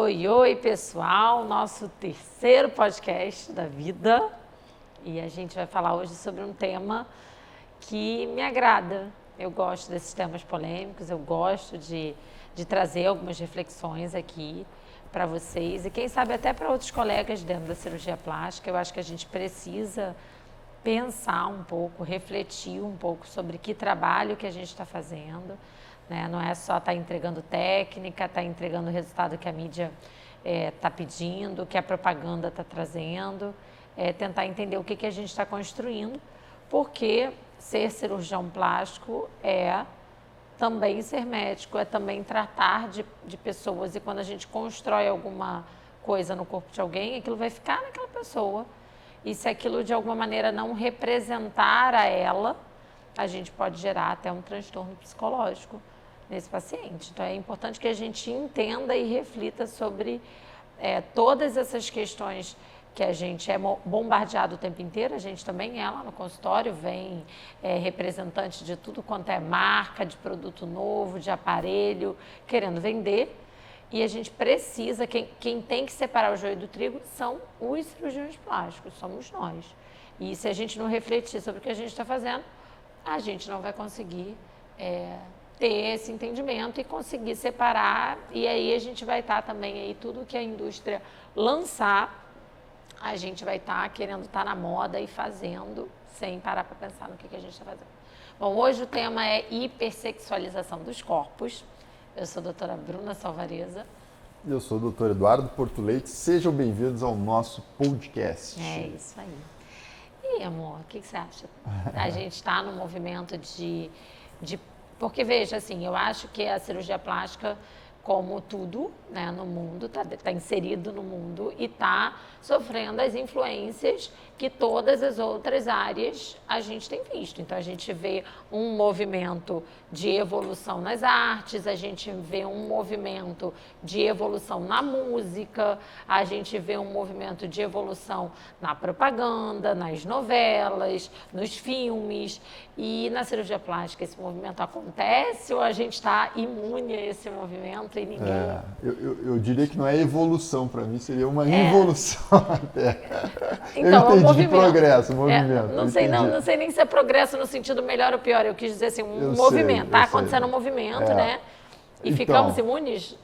Oi, oi, pessoal, nosso terceiro podcast da vida e a gente vai falar hoje sobre um tema que me agrada. Eu gosto desses temas polêmicos, eu gosto de trazer algumas reflexões aqui para vocês e quem sabe até para outros colegas dentro da cirurgia plástica. Eu acho que a gente precisa pensar um pouco, refletir um pouco sobre que trabalho que a gente está fazendo. Não é só estar entregando técnica, estar entregando o resultado que a mídia está pedindo, que a propaganda está trazendo, tentar entender o que a gente está construindo, porque ser cirurgião plástico é também ser médico, é também tratar de pessoas, e quando a gente constrói alguma coisa no corpo de alguém, aquilo vai ficar naquela pessoa, e se aquilo de alguma maneira não representar a ela, a gente pode gerar até um transtorno psicológico nesse paciente. Então é importante que a gente entenda e reflita sobre todas essas questões que a gente é bombardeado o tempo inteiro. A gente também é lá no consultório, vem representante de tudo quanto é marca, de produto novo, de aparelho, querendo vender. E a gente precisa, quem tem que separar o joio do trigo são os cirurgiões plásticos, somos nós. E se a gente não refletir sobre o que a gente está fazendo, a gente não vai conseguir ter esse entendimento e conseguir separar, e aí a gente vai estar também aí, tudo que a indústria lançar, a gente vai estar querendo estar na moda e fazendo, sem parar para pensar no que a gente está fazendo. Bom, hoje o tema é hipersexualização dos corpos. Eu sou a doutora Bruna Salvareza. Eu sou o doutor Eduardo Porto Leite. Sejam bem-vindos ao nosso podcast. É isso aí. E, amor, o que você acha? A gente está no movimento de... Porque, veja, assim, eu acho que a cirurgia plástica, como tudo, né, no mundo, está inserido no mundo e está sofrendo as influências que todas as outras áreas a gente tem visto. Então, a gente vê um movimento de evolução nas artes, a gente vê um movimento de evolução na música, a gente vê um movimento de evolução na propaganda, nas novelas, nos filmes. E na cirurgia plástica esse movimento acontece ou a gente está imune a esse movimento e ninguém... Eu diria que não é evolução, para mim seria uma involução até. Então, eu entendi de progresso, movimento. Não sei nem se é progresso no sentido melhor ou pior, eu quis dizer assim, movimento, está acontecendo um movimento, né? E então, ficamos imunes?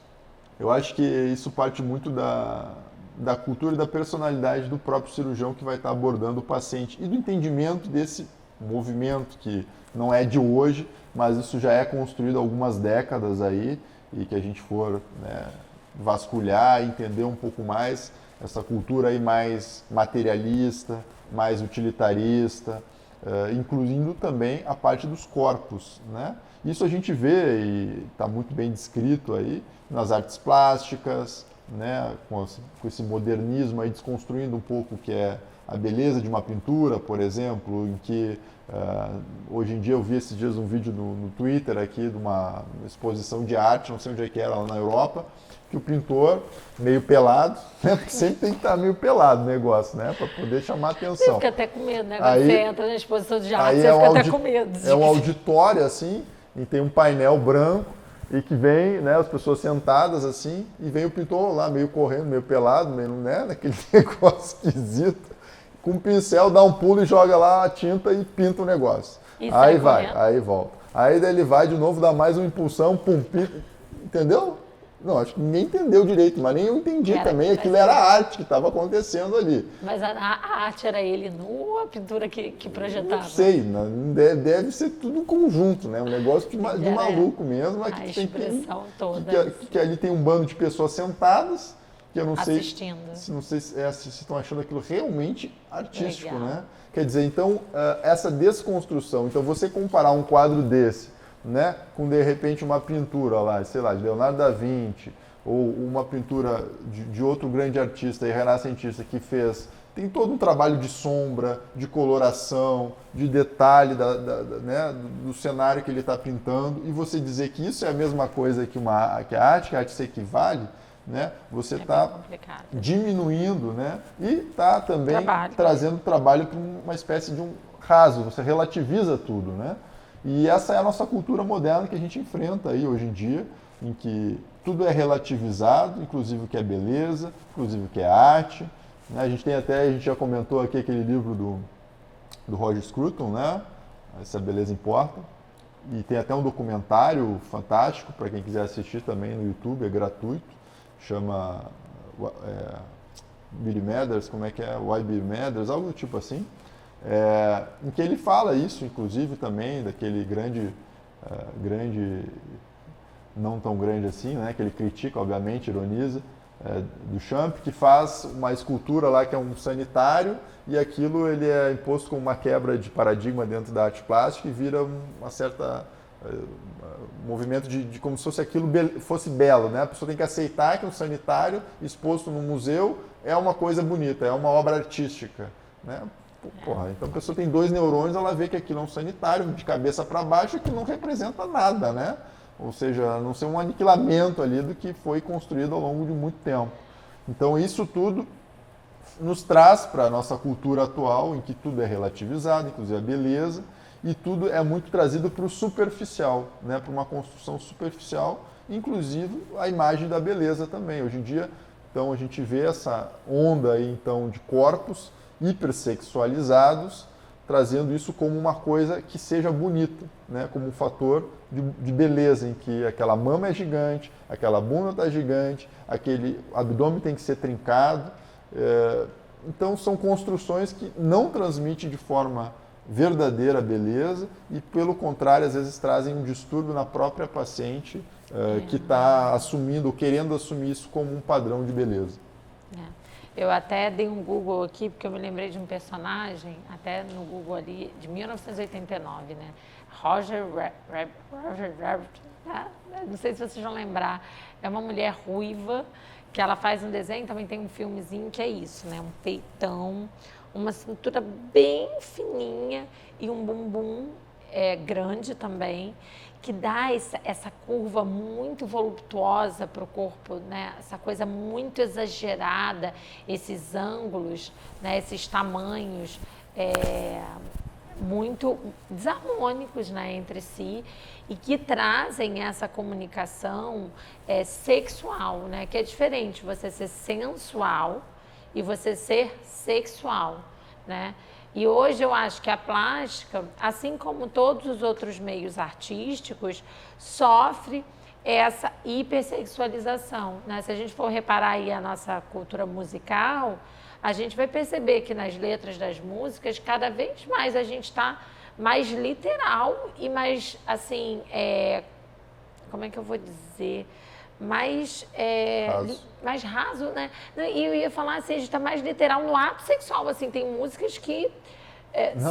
Eu acho que isso parte muito da cultura e da personalidade do próprio cirurgião que vai estar abordando o paciente e do entendimento desse movimento que não é de hoje, mas isso já é construído há algumas décadas aí, e que a gente for vasculhar, entender um pouco mais essa cultura aí mais materialista, mais utilitarista, incluindo também a parte dos corpos, né? Isso a gente vê e está muito bem descrito aí nas artes plásticas, né? Com esse modernismo aí desconstruindo um pouco o que é a beleza de uma pintura, por exemplo, em que hoje em dia eu vi esses dias um vídeo no Twitter aqui de uma exposição de arte, não sei onde é que era, lá na Europa, que o pintor, meio pelado, né? Porque sempre tem que estar meio pelado o negócio, né? Para poder chamar a atenção. Você fica até com medo, né? Quando você entra na exposição de arte, você fica até com medo. É um auditório, assim, e tem um painel branco, e que vem, né, as pessoas sentadas assim, e vem o pintor lá, meio correndo, meio pelado, meio, né, naquele negócio esquisito, com um pincel, dá um pulo e joga lá a tinta e pinta o negócio. E aí vai, aí volta. Aí daí ele vai de novo, dá mais uma impulsão, pum, pinta, entendeu? Não, acho que ninguém entendeu direito, mas nem eu entendi também. Aquilo era a arte que estava acontecendo ali. Mas a arte era ele nu ou a pintura que projetava? Não sei, deve ser tudo um conjunto, né? Um negócio de maluco mesmo. A expressão toda. Que ali tem um bando de pessoas sentadas, que eu não sei... Assistindo. Não sei se estão achando aquilo realmente artístico, Legal. né? Quer dizer, então, essa desconstrução. Então, você comparar um quadro desse, né, com de repente uma pintura lá, sei lá, de Leonardo da Vinci, ou uma pintura de outro grande artista e renascentista que fez, tem todo um trabalho de sombra, de coloração, de detalhe né, do cenário que ele está pintando, e você dizer que isso é a mesma coisa que a arte se equivale, né, você está diminuindo, né, e está também trazendo trabalho para uma espécie de um raso, você relativiza tudo, né? E essa é a nossa cultura moderna que a gente enfrenta aí hoje em dia, em que tudo é relativizado, inclusive o que é beleza, inclusive o que é arte. Né? A gente já comentou aqui aquele livro do Roger Scruton, né? Essa Beleza Importa. E tem até um documentário fantástico para quem quiser assistir também no YouTube, é gratuito. Chama Billy Mathers, como é que é? Why Billy Mathers, algo do tipo assim. Em que ele fala isso, inclusive, também, daquele grande, não tão grande assim, né? Que ele critica, obviamente, ironiza, do Champ, que faz uma escultura lá que é um sanitário e aquilo ele é imposto como uma quebra de paradigma dentro da arte plástica e vira uma certa movimento de como se fosse aquilo fosse belo, né? A pessoa tem que aceitar que um sanitário exposto no museu é uma coisa bonita, é uma obra artística, né? Porra, então a pessoa tem 2 neurônios, ela vê que aquilo é um sanitário de cabeça para baixo que não representa nada, né? Ou seja, a não ser um aniquilamento ali do que foi construído ao longo de muito tempo. Então isso tudo nos traz para a nossa cultura atual, em que tudo é relativizado, inclusive a beleza, e tudo é muito trazido para o superficial, né? Para uma construção superficial, inclusive a imagem da beleza também. Hoje em dia, então, a gente vê essa onda aí, então, de corpos hipersexualizados, trazendo isso como uma coisa que seja bonita, né? Como um fator de beleza, em que aquela mama é gigante, aquela bunda está gigante, aquele abdômen tem que ser trincado. Então são construções que não transmitem de forma verdadeira a beleza e, pelo contrário, às vezes trazem um distúrbio na própria paciente que está assumindo ou querendo assumir isso como um padrão de beleza. Eu até dei um Google aqui, porque eu me lembrei de um personagem, até no Google ali, de 1989, né? Roger Rabbit, não sei se vocês vão lembrar, é uma mulher ruiva, que ela faz um desenho, também tem um filmezinho que é isso, né? Um peitão, uma cintura bem fininha e um bumbum grande também, que dá essa curva muito voluptuosa para o corpo, né? Essa coisa muito exagerada, esses ângulos, né? Esses tamanhos muito desarmônicos, né? Entre si, e que trazem essa comunicação sexual, né? Que é diferente você ser sensual e você ser sexual, né? E hoje eu acho que a plástica, assim como todos os outros meios artísticos, sofre essa hipersexualização, né? Se a gente for reparar aí a nossa cultura musical, a gente vai perceber que nas letras das músicas, cada vez mais a gente está mais literal e mais, assim, como é que eu vou dizer? Mais raso, né? E eu ia falar assim, a gente está mais literal no ato sexual, assim, tem músicas que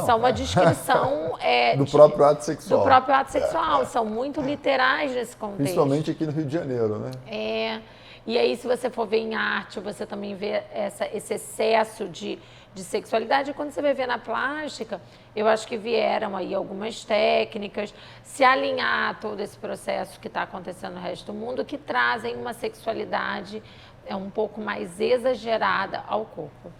são uma descrição do próprio ato sexual. Do próprio ato sexual, são muito literais nesse contexto. Principalmente aqui no Rio de Janeiro, né? E aí, se você for ver em arte, você também vê esse excesso de sexualidade. E quando você vai ver na plástica, eu acho que vieram aí algumas técnicas, se alinhar a todo esse processo que está acontecendo no resto do mundo, que trazem uma sexualidade um pouco mais exagerada ao corpo.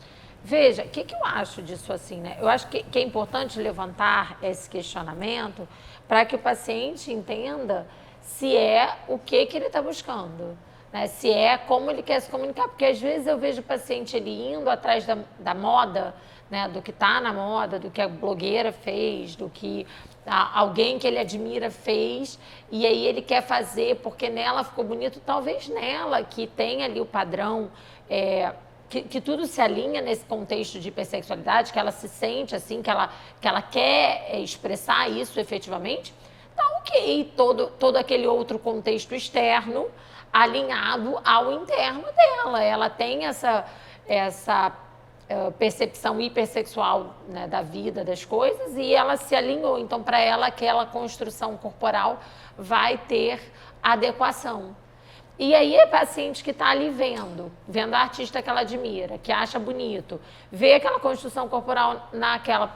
Veja, o que eu acho disso assim, né? Eu acho que é importante levantar esse questionamento para que o paciente entenda se é o que ele está buscando. Né, se é como ele quer se comunicar, porque às vezes eu vejo o paciente ele indo atrás da moda, né, do que está na moda, do que a blogueira fez, do que alguém que ele admira fez, e aí ele quer fazer porque nela ficou bonito, talvez nela que tem ali o padrão, que tudo se alinha nesse contexto de hipersexualidade, que ela se sente assim, que ela quer expressar isso efetivamente, tá ok, todo aquele outro contexto externo alinhado ao interno dela. Ela tem essa percepção hipersexual, né, da vida, das coisas, e ela se alinhou. Então, para ela, aquela construção corporal vai ter adequação. E aí, é paciente que está ali vendo a artista que ela admira, que acha bonito, vê aquela construção corporal naquela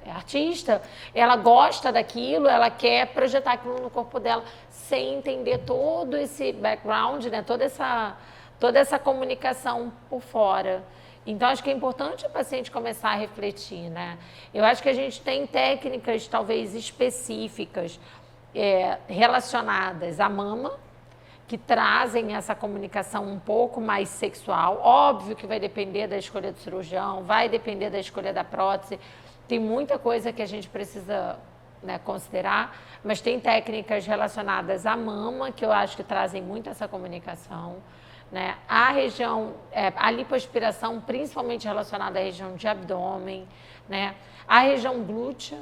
artista, ela gosta daquilo, ela quer projetar aquilo no corpo dela sem entender todo esse background, né? toda essa comunicação por fora. Então, acho que é importante o paciente começar a refletir, né? Eu acho que a gente tem técnicas talvez específicas relacionadas à mama, que trazem essa comunicação um pouco mais sexual. Óbvio que vai depender da escolha do cirurgião, vai depender da escolha da prótese. Tem muita coisa que a gente precisa, né, considerar, mas tem técnicas relacionadas à mama, que eu acho que trazem muito essa comunicação. Né? A região, a lipoaspiração, principalmente relacionada à região de abdômen, né? A região glútea,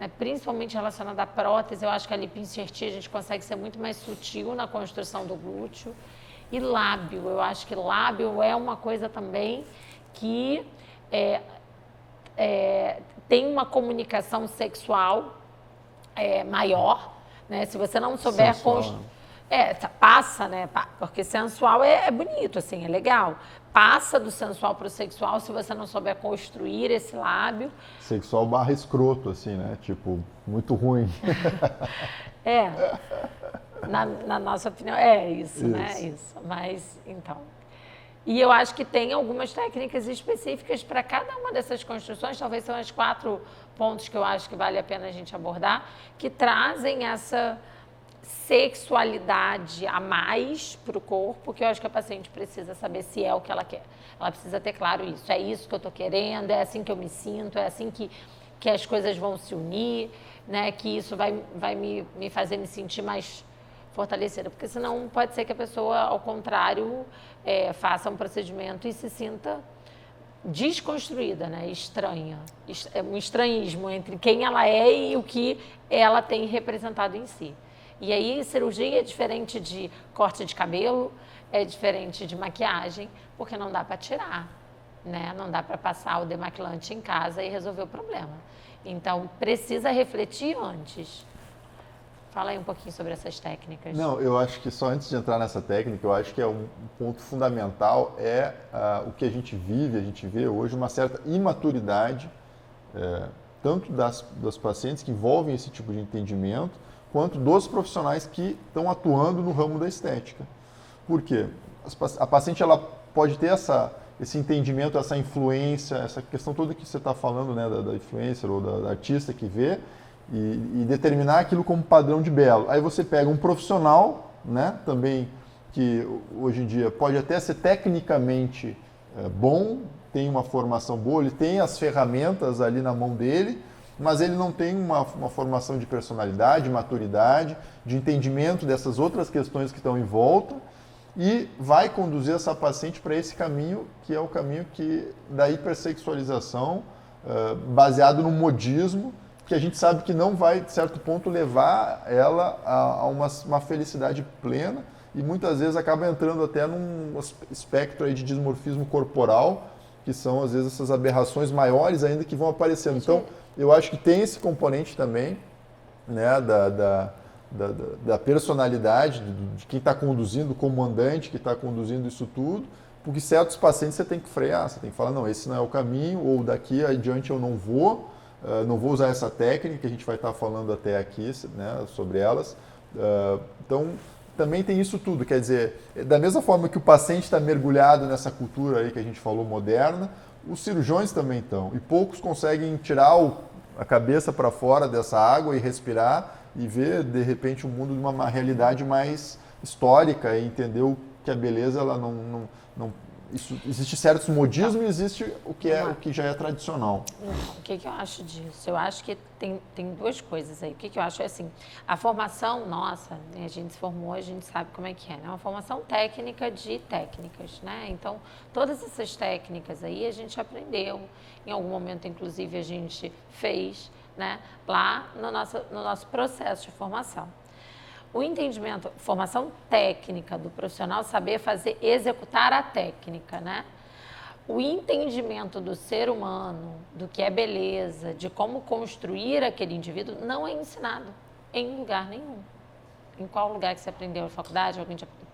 né, principalmente relacionada à prótese, eu acho que a lipoenxertia a gente consegue ser muito mais sutil na construção do glúteo. E lábio, eu acho que lábio é uma coisa também que tem uma comunicação sexual maior, né? Se você não souber... passa, né? Porque sensual é bonito, assim, é legal. Passa do sensual para o sexual se você não souber construir esse lábio. Sexual barra escroto, assim, né? Tipo, muito ruim. Na nossa opinião, é isso, né? Isso. Mas, então... E eu acho que tem algumas técnicas específicas para cada uma dessas construções, talvez são os 4 pontos que eu acho que vale a pena a gente abordar, que trazem essa sexualidade a mais para o corpo, que eu acho que a paciente precisa saber se é o que ela quer. Ela precisa ter claro isso, é isso que eu estou querendo, é assim que eu me sinto, é assim que as coisas vão se unir, né? Que isso vai me fazer me sentir mais fortalecida, porque senão pode ser que a pessoa, ao contrário, faça um procedimento e se sinta desconstruída, né? Estranha. Um estranhismo entre quem ela é e o que ela tem representado em si. E aí, cirurgia é diferente de corte de cabelo, é diferente de maquiagem, porque não dá para tirar, né? Não dá para passar o demaquilante em casa e resolver o problema. Então, precisa refletir antes. Fala aí um pouquinho sobre essas técnicas. Não, eu acho que só antes de entrar nessa técnica, eu acho que um ponto fundamental o que a gente vê hoje, uma certa imaturidade, tanto das pacientes que envolvem esse tipo de entendimento, quanto dos profissionais que estão atuando no ramo da estética. Por quê? A paciente ela pode ter esse entendimento, essa influência, essa questão toda que você está falando, né, da influencer ou da artista que vê, e determinar aquilo como padrão de belo. Aí você pega um profissional, né, também, que hoje em dia pode até ser tecnicamente bom, tem uma formação boa, ele tem as ferramentas ali na mão dele, mas ele não tem uma formação de personalidade, maturidade, de entendimento dessas outras questões que estão em volta, e vai conduzir essa paciente para esse caminho, que é o caminho da hipersexualização, baseado no modismo, que a gente sabe que não vai, de certo ponto, levar ela a uma felicidade plena, e muitas vezes acaba entrando até num espectro aí de dismorfismo corporal, que são, às vezes, essas aberrações maiores ainda que vão aparecendo. Então, eu acho que tem esse componente também, né, da personalidade, de quem está conduzindo, o comandante que está conduzindo isso tudo, porque certos pacientes você tem que frear, você tem que falar, não, esse não é o caminho, ou daqui adiante eu não vou usar essa técnica, que a gente vai estar falando até aqui, né, sobre elas. Então, também tem isso tudo, quer dizer, da mesma forma que o paciente está mergulhado nessa cultura aí que a gente falou moderna, os cirurgiões também estão, e poucos conseguem tirar a cabeça para fora dessa água e respirar e ver, de repente, o mundo de uma realidade mais histórica e entender que a beleza, ela não existe certos modismos e existe o que já é tradicional. O que eu acho disso? Eu acho que tem 2 coisas aí. O que eu acho é assim, a formação nossa, né, a gente se formou, a gente sabe como é que é, né? Uma formação técnica de técnicas, né? Então, todas essas técnicas aí a gente aprendeu, em algum momento, inclusive, a gente fez, né, lá no nosso processo de formação. O entendimento, formação técnica do profissional, saber executar a técnica, né? O entendimento do ser humano, do que é beleza, de como construir aquele indivíduo, não é ensinado em lugar nenhum. Em qual lugar que você aprendeu? Na faculdade?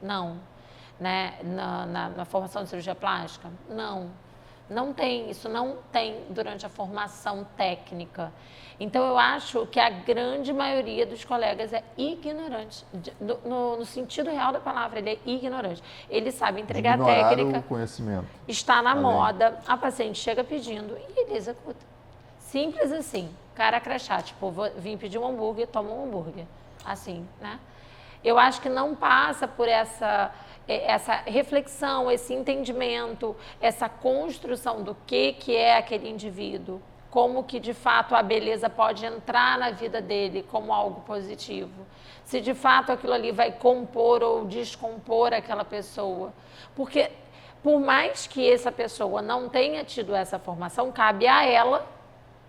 Não. Né? Na formação de cirurgia plástica? Não. Não tem, isso não tem durante a formação técnica. Então, eu acho que a grande maioria dos colegas é ignorante, no sentido real da palavra, ele é ignorante. Ele sabe entregar a técnica, o conhecimento. Está na moda, a paciente chega pedindo e ele executa. Simples assim, cara crachá, tipo, vim pedir um hambúrguer, toma um hambúrguer. assim, né? Eu acho que não passa por essa reflexão, esse entendimento, essa construção do que é aquele indivíduo, como que de fato a beleza pode entrar na vida dele como algo positivo, se de fato aquilo ali vai compor ou descompor aquela pessoa, porque por mais que essa pessoa não tenha tido essa formação, cabe a ela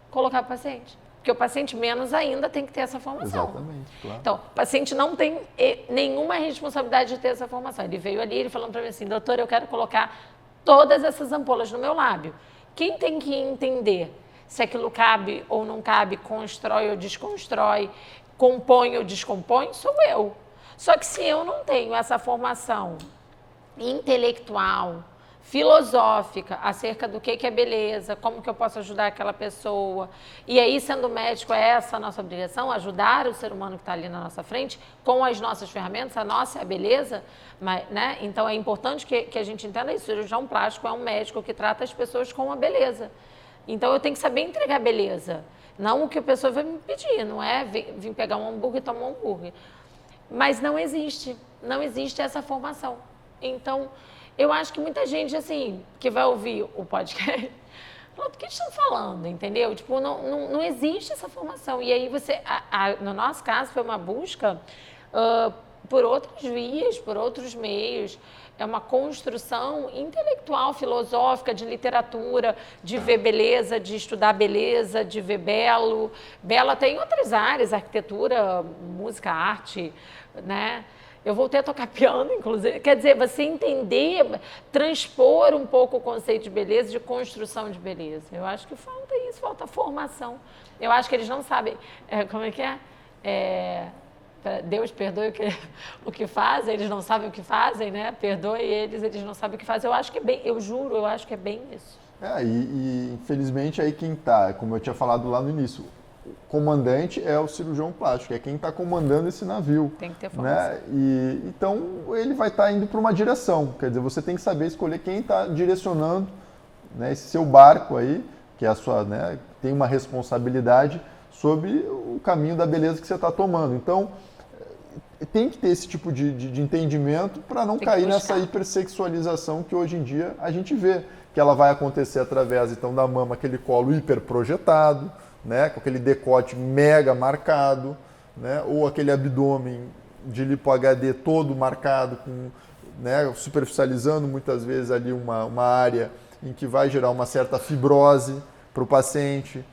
colocar o paciente. Porque o paciente menos ainda tem que ter essa formação. Exatamente, claro. Então, o paciente não tem nenhuma responsabilidade de ter essa formação. Ele veio ali, ele falando para mim assim, doutor, eu quero colocar todas essas ampolas no meu lábio. Quem tem que entender se aquilo cabe ou não cabe, constrói ou desconstrói, compõe ou descompõe, sou eu. Só que se eu não tenho essa formação intelectual, filosófica acerca do que é beleza, como que eu posso ajudar aquela pessoa. E aí, sendo médico, é essa a nossa obrigação, ajudar o ser humano que está ali na nossa frente com as nossas ferramentas, a nossa é a beleza, mas, né? Então é importante que a gente entenda isso. O cirurgião plástico é um médico que trata as pessoas com a beleza. Então eu tenho que saber entregar beleza, não o que a pessoa vai me pedir, não é vir pegar um hambúrguer e tomar um hambúrguer. Mas não existe essa formação. Então, eu acho que muita gente, assim, que vai ouvir o podcast, fala, do que eles estão falando, entendeu? Tipo, não existe essa formação. E aí você, no nosso caso, foi uma busca por outras vias, por outros meios. É uma construção intelectual, filosófica, de literatura, de ver beleza, de estudar beleza, de ver belo. Bela tem outras áreas, arquitetura, música, arte, né? Eu voltei a tocar piano, inclusive. Quer dizer, você entender, transpor um pouco o conceito de beleza, de construção de beleza. Eu acho que falta isso, falta formação. Eu acho que eles não sabem, como é que é? Deus perdoe o que fazem, eles não sabem o que fazem, né? Perdoe eles não sabem o que fazem. Eu acho que é bem, eu juro, eu acho que é bem isso. E infelizmente aí quem está, como eu tinha falado lá no início, o comandante é o cirurgião plástico, é quem está comandando esse navio. Tem que ter formação. Né? Então ele vai estar indo para uma direção, quer dizer, você tem que saber escolher quem está direcionando, né, esse seu barco aí, que é a sua, né, tem uma responsabilidade sobre o caminho da beleza que você está tomando. Então tem que ter esse tipo de entendimento para não cair nessa hipersexualização que hoje em dia a gente vê, que ela vai acontecer através então da mama, aquele colo hiperprojetado, né, com aquele decote mega marcado, né, ou aquele abdômen de lipo HD todo marcado, com, né, superficializando muitas vezes ali uma área em que vai gerar uma certa fibrose para o paciente,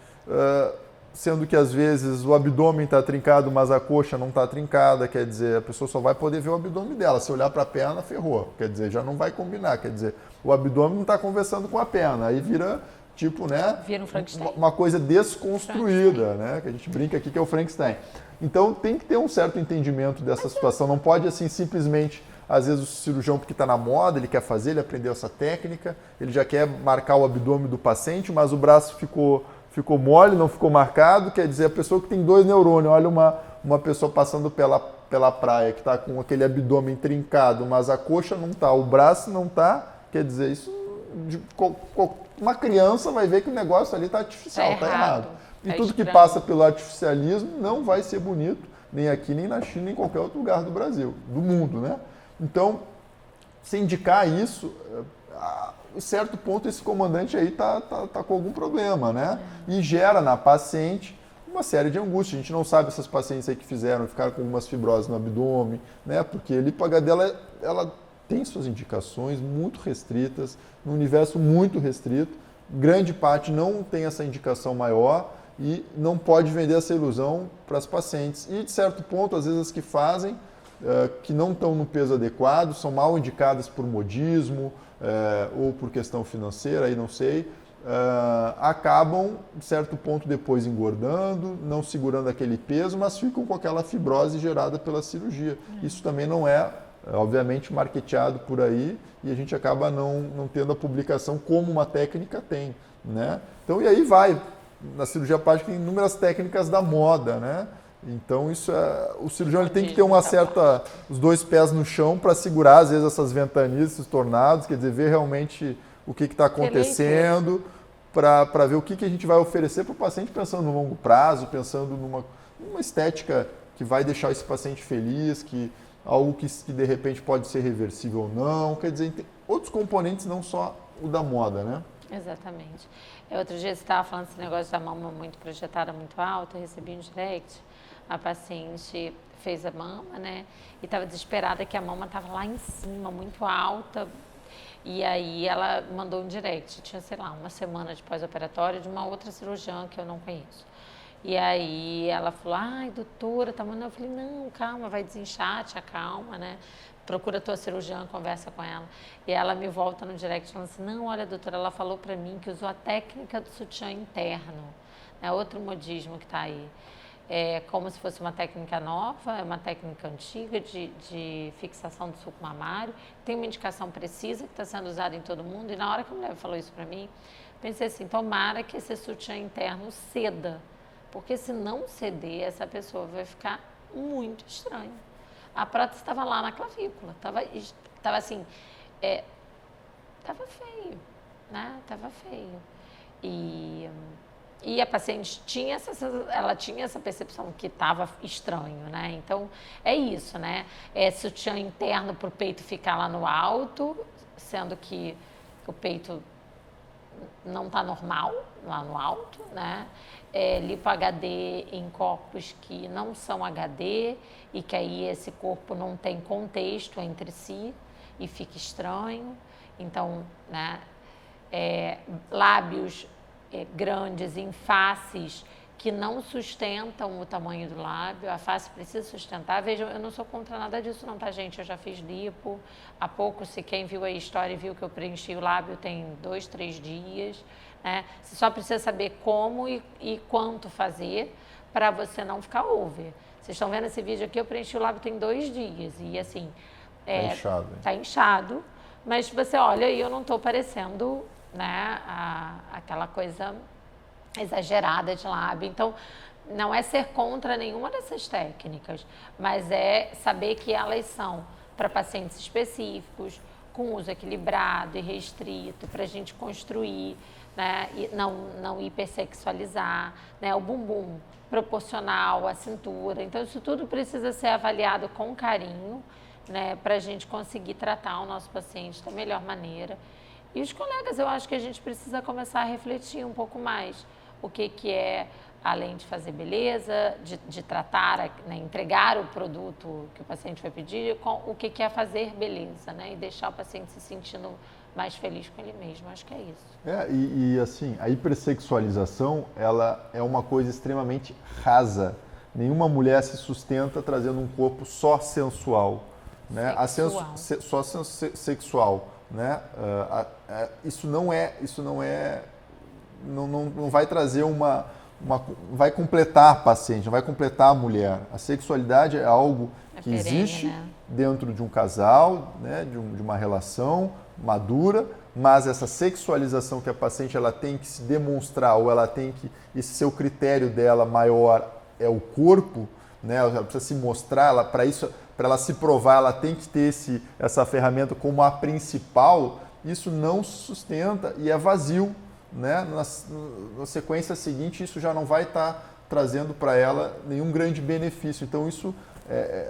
sendo que às vezes o abdômen está trincado, mas a coxa não está trincada, quer dizer, a pessoa só vai poder ver o abdômen dela. Se olhar para a perna, ferrou, quer dizer, já não vai combinar, quer dizer, o abdômen não está conversando com a perna, aí vira tipo, né, vira um Frankenstein. Uma coisa desconstruída, né, que a gente brinca aqui que é o Frankenstein. Então tem que ter um certo entendimento dessa situação, não pode assim simplesmente, às vezes o cirurgião porque está na moda, ele quer fazer, ele aprendeu essa técnica, ele já quer marcar o abdômen do paciente, mas o braço ficou mole, não ficou marcado, quer dizer, a pessoa que tem 2 neurônios, olha uma pessoa passando pela praia que está com aquele abdômen trincado, mas a coxa não está, o braço não está, quer dizer, isso, uma criança vai ver que o negócio ali está artificial, está errado. E tudo que passa pelo artificialismo não vai ser bonito, nem aqui, nem na China, nem em qualquer outro lugar do Brasil, do mundo, né? Então, se indicar isso, em certo ponto esse comandante aí tá com algum problema, né? E gera na paciente uma série de angústias. A gente não sabe essas pacientes aí que ficaram com algumas fibroses no abdômen, né? Porque a lipo HD ela tem suas indicações muito restritas, num universo muito restrito. Grande parte não tem essa indicação maior e não pode vender essa ilusão para as pacientes. E de certo ponto, às vezes as que fazem, que não estão no peso adequado, são mal indicadas por modismo, ou por questão financeira, aí não sei, acabam, de certo ponto, depois engordando, não segurando aquele peso, mas ficam com aquela fibrose gerada pela cirurgia. Isso também não é, obviamente, marketeado por aí e a gente acaba não tendo a publicação como uma técnica tem, né? Então, e aí vai, na cirurgia plástica tem inúmeras técnicas da moda, né? Então, o cirurgião ele tem que ter uma certa, os 2 pés no chão para segurar, às vezes, essas ventanias, esses tornados, quer dizer, ver realmente o que está acontecendo, para ver o que a gente vai oferecer para o paciente pensando no longo prazo, pensando numa estética que vai deixar esse paciente feliz, que algo que de repente pode ser reversível ou não. Quer dizer, tem outros componentes, não só o da moda, né? Exatamente. Outro dia você estava falando desse negócio da mama muito projetada, muito alta, eu recebi um direct, a paciente fez a mama, né, e estava desesperada que a mama estava lá em cima, muito alta, e aí ela mandou um direct, tinha, sei lá, uma semana de pós-operatório de uma outra cirurgiã que eu não conheço. E aí ela falou, ai, doutora, tá mandando. Eu falei, não, calma, vai desinchar, te acalma, né? Procura a tua cirurgiã, conversa com ela. E ela me volta no direct falando assim, não, olha, doutora, ela falou pra mim que usou a técnica do sutiã interno. É outro modismo que tá aí. É como se fosse uma técnica nova, é uma técnica antiga de fixação do sulco mamário. Tem uma indicação precisa que está sendo usada em todo mundo. E na hora que a mulher falou isso pra mim, pensei assim, tomara que esse sutiã interno ceda. Porque se não ceder, essa pessoa vai ficar muito estranha. A prótese estava lá na clavícula, estava assim, estava feio, né? Estava feio. E a paciente tinha essa percepção que estava estranho, né? Então, é isso, né? É sutiã interno para o peito ficar lá no alto, sendo que o peito não está normal lá no alto, né? Lipo HD em corpos que não são HD e que aí esse corpo não tem contexto entre si e fica estranho. Então, né? Lábios grandes em faces que não sustentam o tamanho do lábio, a face precisa sustentar. Vejam, eu não sou contra nada disso não, tá, gente? Eu já fiz lipo, há pouco, se quem viu a história viu que eu preenchi o lábio tem 2, 3 dias, né? Você só precisa saber como e quanto fazer para você não ficar over. Vocês estão vendo esse vídeo aqui, eu preenchi o lábio tem 2 dias e assim... Tá inchado, mas você olha e eu não estou parecendo, né, aquela coisa exagerada de lábio. Então, não é ser contra nenhuma dessas técnicas, mas é saber que elas são para pacientes específicos, com uso equilibrado e restrito, para a gente construir, né, e não hipersexualizar, né, o bumbum proporcional à cintura. Então, isso tudo precisa ser avaliado com carinho, né, para a gente conseguir tratar o nosso paciente da melhor maneira. E os colegas, eu acho que a gente precisa começar a refletir um pouco mais o que é, além de fazer beleza, de tratar, né, entregar o produto que o paciente vai pedir, o que é fazer beleza, né, e deixar o paciente se sentindo mais feliz com ele mesmo. Acho que é isso. E assim, a hipersexualização, ela é uma coisa extremamente rasa. Nenhuma mulher se sustenta trazendo um corpo só sensual, né? Só sexual, né? Isso não vai trazer vai completar a paciente, não vai completar a mulher. A sexualidade é algo que perene, existe, né, dentro de um casal, né, de uma relação madura, mas essa sexualização que a paciente ela tem que se demonstrar, ou ela tem que, esse seu critério dela maior é o corpo, né, ela precisa se mostrar, para ela se provar, ela tem que ter essa ferramenta como a principal. Isso não se sustenta e é vazio, né? Na sequência seguinte, isso já não vai estar trazendo para ela nenhum grande benefício. Então, isso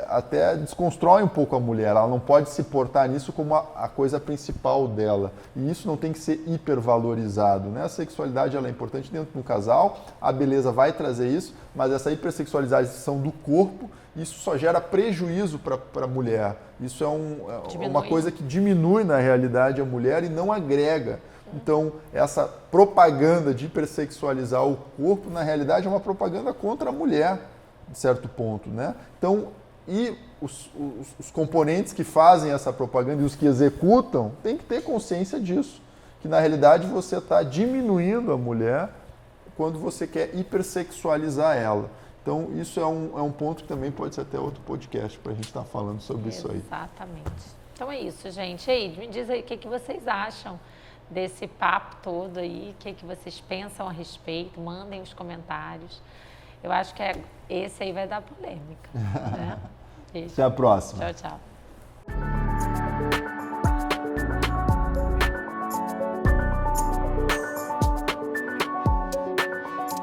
até desconstrói um pouco a mulher. Ela não pode se portar nisso como a coisa principal dela. E isso não tem que ser hipervalorizado, né? A sexualidade ela é importante dentro do casal, a beleza vai trazer isso, mas essa hipersexualização do corpo, isso só gera prejuízo para a mulher. Isso é uma coisa que diminui, na realidade, a mulher e não agrega. Então, essa propaganda de hipersexualizar o corpo, na realidade, é uma propaganda contra a mulher, de certo ponto, né? Então, e os componentes que fazem essa propaganda e os que executam têm que ter consciência disso, que na realidade você está diminuindo a mulher quando você quer hipersexualizar ela. Então, isso é um ponto que também pode ser até outro podcast para a gente estar falando sobre isso aí. Exatamente. Então é isso, gente. E aí, me diz aí o que vocês acham desse papo todo aí, o que vocês pensam a respeito, mandem os comentários. Eu acho que esse aí vai dar polêmica. Né? Até a próxima. Tchau, tchau.